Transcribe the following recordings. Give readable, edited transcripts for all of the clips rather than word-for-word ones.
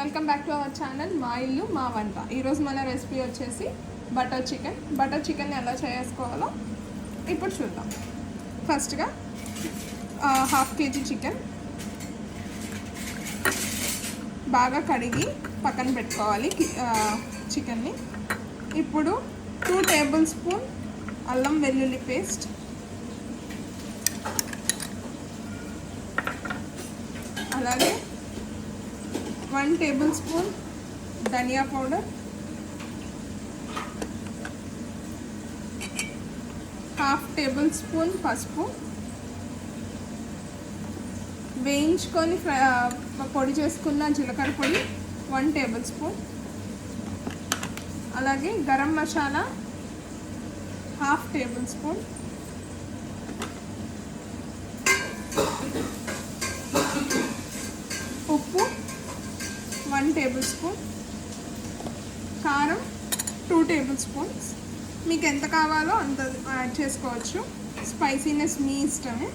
Welcome back to our channel మా ఇల్లు మా వంట. ఈరోజు మన రెసిపీ వచ్చేసి బటర్ చికెన్ ఎలా చేసుకోవాలో ఇప్పుడు చూద్దాం. ఫస్ట్గా 1/2 kg చికెన్ బాగా కడిగి పక్కన పెట్టుకోవాలి. చికెన్ని ఇప్పుడు 2 టేబుల్ స్పూన్ అల్లం వెల్లుల్లి పేస్ట్, అలాగే 1 టేబుల్ స్పూన్ ధనియా పౌడర్, 1/2 టేబుల్ స్పూన్ పసుపు, వేయించుకొని పొడి చేసుకున్న జీలకర్ర పొడి 1 టేబుల్ స్పూన్, అలాగే గరం మసాలా 1/2 టేబుల్ స్పూన్, ఉప్పు 1 టేబుల్ స్పూన్, కారం 2 టేబుల్ స్పూన్స్. మీకు ఎంత కావాలో అంత యాడ్ చేసుకోవచ్చు, స్పైసీనెస్ మీ ఇష్టమే.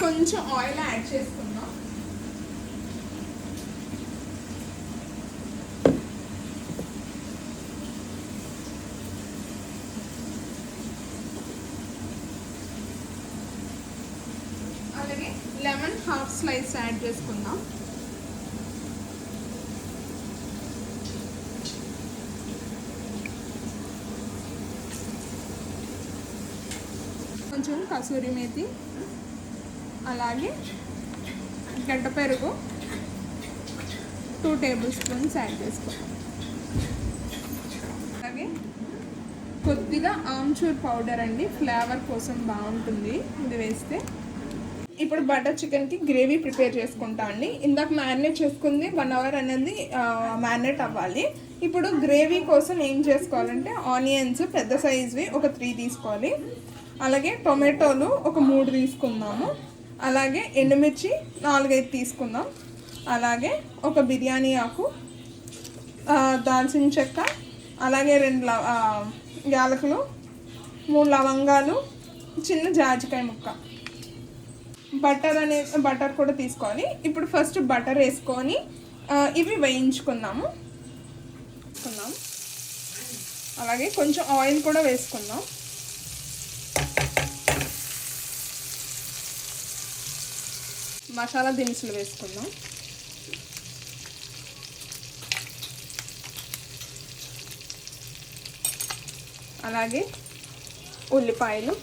కొంచెం ఆయిల్ యాడ్ చేసుకుందాం. అలాగే లెమన్ 1/2 స్లైస్ యాడ్ చేసుకుందాం. కొంచెం కసూరి మేతి, అలాగే గడ్డ పెరుగు 2 టేబుల్ స్పూన్స్ యాడ్ చేసుకుందాం. అలాగే కొద్దిగా ఆమ్చూర్ పౌడర్ అండి, ఫ్లేవర్ కోసం బాగుంటుంది ఇది వేస్తే. ఇప్పుడు బటర్ చికెన్కి గ్రేవీ ప్రిపేర్ చేసుకుంటా అండి. ఇందాక మ్యారినేట్ చేసుకుంది 1 అవర్ అనేది మ్యారినేట్ అవ్వాలి. ఇప్పుడు గ్రేవీ కోసం ఏం చేసుకోవాలంటే ఆనియన్స్ పెద్ద సైజ్వి ఒక 3 తీసుకోవాలి, అలాగే టొమాటోలు ఒక 3 తీసుకుందాము, అలాగే ఎండుమిర్చి 4-5 తీసుకుందాం, అలాగే ఒక బిర్యానీ ఆకు, దాల్చిన చెక్క, అలాగే 2 యాలకులు, 3 లవంగాలు, చిన్న జాజికాయ ముక్క, బటర్ కూడా తీసుకోవాలి. ఇప్పుడు ఫస్ట్ బటర్ వేసుకొని ఇవి వేయించుకుందాము. అలాగే కొంచెం ఆయిల్ కూడా వేసుకుందాం. మసాలా దినుసులు వేసుకుందాం. అలాగే ఉల్లిపాయలు,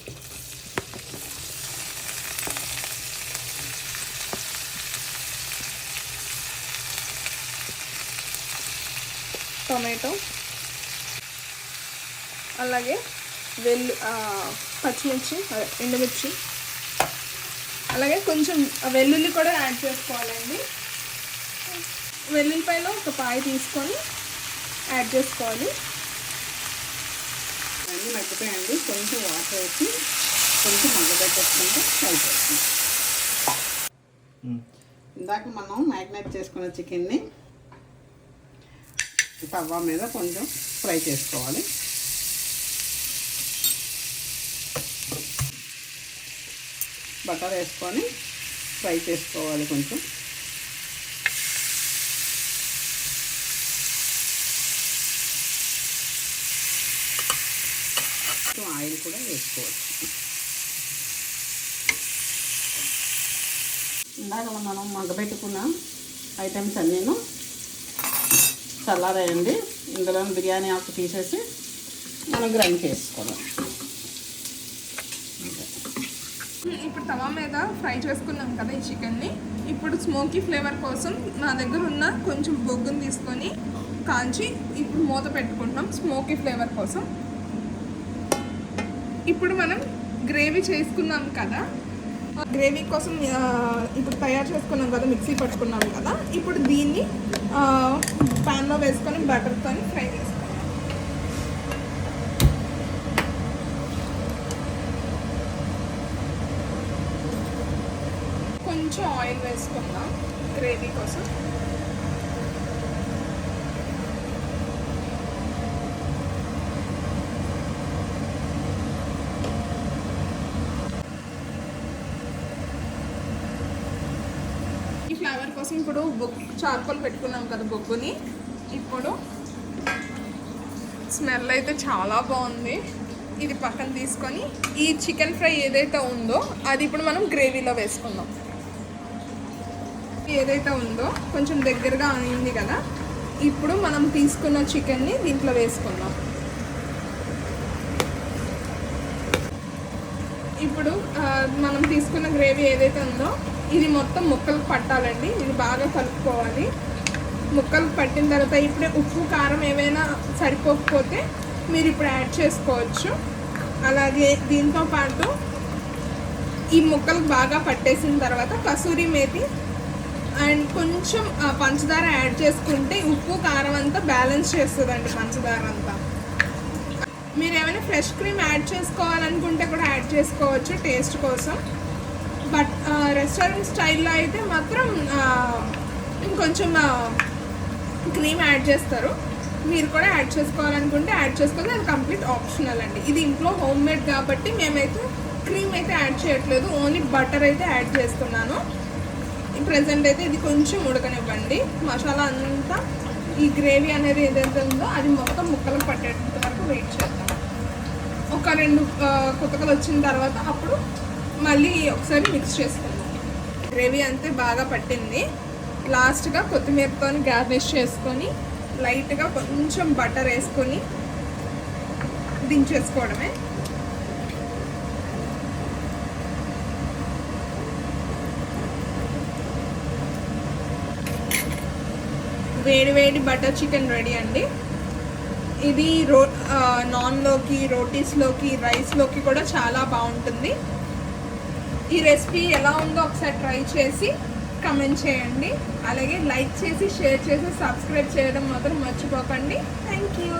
టొమాటో, అలాగే పచ్చిమిర్చి, ఎండుమిర్చి, అలాగే కొంచెం వెల్లుల్లి కూడా యాడ్ చేసుకోవాలండి. వెల్లుల్లిపాయలో ఒక పాయ తీసుకొని యాడ్ చేసుకోవాలి. అన్నీ మగ్గిపోయండి, కొంచెం వాటర్ వేసి కొంచెం మగ్గబెట్టేసుకుంటే సరిపోతుంది. ఇందాక మనం మ్యారినేట్ చేసుకున్న చికెన్ని తవ్వ మీద కొంచెం ఫ్రై చేసుకోవాలి. బటర్ వేసుకొని ఫ్రై చేసుకోవాలి. కొంచెం ఆయిల్ కూడా వేసుకోవచ్చు. ఇందాక మనం మగ్గబెట్టుకున్న ఐటమ్స్ అన్నీను చల్లారేయండి. ఇందులో బిర్యానీ ఆకు తీసేసి మనం గ్రైండ్ చేసుకోవాలి. ఇప్పుడు తవా మీద ఫ్రై చేసుకున్నాం కదా ఈ చికెన్ని. ఇప్పుడు స్మోకీ ఫ్లేవర్ కోసం నా దగ్గర ఉన్న కొంచెం బొగ్గుని తీసుకొని కాల్చి ఇప్పుడు మూత పెట్టుకుంటున్నాం స్మోకీ ఫ్లేవర్ కోసం. ఇప్పుడు మనం గ్రేవీ చేసుకున్నాం కదా, గ్రేవీ కోసం ఇప్పుడు తయారు చేసుకున్నాం కదా, మిక్సీ పట్టుకున్నాం కదా. ఇప్పుడు దీన్ని ప్యాన్లో వేసుకొని బటర్తో ఫ్రై చేసుకోవాలి. కొంచెం ఆయిల్ వేసుకుందాం గ్రేవీ కోసం. దానికోసం ఇప్పుడు చార్కోల్ పెట్టుకున్నాం కదా బొగ్గుని. ఇప్పుడు స్మెల్ అయితే చాలా బాగుంది. ఇది పక్కన తీసుకొని ఈ చికెన్ ఫ్రై ఏదైతే ఉందో అది ఇప్పుడు మనం గ్రేవీలో వేసుకుందాం. ఏదైతే ఉందో కొంచెం దగ్గరగా అయింది కదా, ఇప్పుడు మనం తీసుకున్న చికెన్ని దీంట్లో వేసుకుందాం. ఇప్పుడు మనం తీసుకున్న గ్రేవీ ఏదైతే ఉందో ఇది మొత్తం ముక్కలకు పట్టాలండి. ఇది బాగా కలుపుకోవాలి. ముక్కలకు పట్టిన తర్వాత ఇప్పుడే ఉప్పు కారం ఏమైనా సరిపోకపోతే మీరు ఇప్పుడు యాడ్ చేసుకోవచ్చు. అలాగే దీంతో పాటు ఈ ముక్కలకు బాగా పట్టేసిన తర్వాత కసూరి మేతి అండ్ కొంచెం పంచదార యాడ్ చేసుకుంటే ఉప్పు కారం అంతా బ్యాలెన్స్ చేస్తుందండి. పంచదార అంతా మీరు ఏమైనా ఫ్రెష్ క్రీమ్ యాడ్ చేసుకోవాలనుకుంటే కూడా యాడ్ చేసుకోవచ్చు టేస్ట్ కోసం. బట్ రెస్టారెంట్ స్టైల్లో అయితే మాత్రం ఇంకొంచెం క్రీమ్ యాడ్ చేస్తారు. మీరు కూడా యాడ్ చేసుకోవాలనుకుంటే యాడ్ చేసుకోవాలి. అది కంప్లీట్ ఆప్షనల్ అండి. ఇది ఇంట్లో హోమ్ మేడ్ కాబట్టి మేమైతే క్రీమ్ అయితే యాడ్ చేయట్లేదు, ఓన్లీ బటర్ అయితే యాడ్ చేస్తున్నాను. ప్రెజెంట్ అయితే ఇది కొంచెం ఉడకనివ్వండి. మసాలా అంతా ఈ గ్రేవీ అనేది ఏదైతే ఉందో అది మొత్తం ముక్కలకు పట్టేంత వరకు వెయిట్ చేద్దాం. ఒక 2 కుతకలు వచ్చిన తర్వాత అప్పుడు మళ్ళీ ఒకసారి మిక్స్ చేసుకుందాం. గ్రేవీ అంతే బాగా పట్టింది. లాస్ట్గా కొత్తిమీరతో గార్నిష్ చేసుకొని లైట్గా కొంచెం బటర్ వేసుకొని దించేసుకోవడమే. వేడి వేడి బటర్ చికెన్ రెడీ అండి. ఇది నాన్లోకి, రోటీస్లోకి, రైస్లోకి కూడా చాలా బాగుంటుంది. ఈ రెసిపీ ఎలా ఉందో ఒకసారి ట్రై చేసి కమెంట్ చేయండి. అలాగే లైక్ చేసి, షేర్ చేసి, సబ్స్క్రైబ్ చేయడం మాత్రం మర్చిపోకండి. Thank you.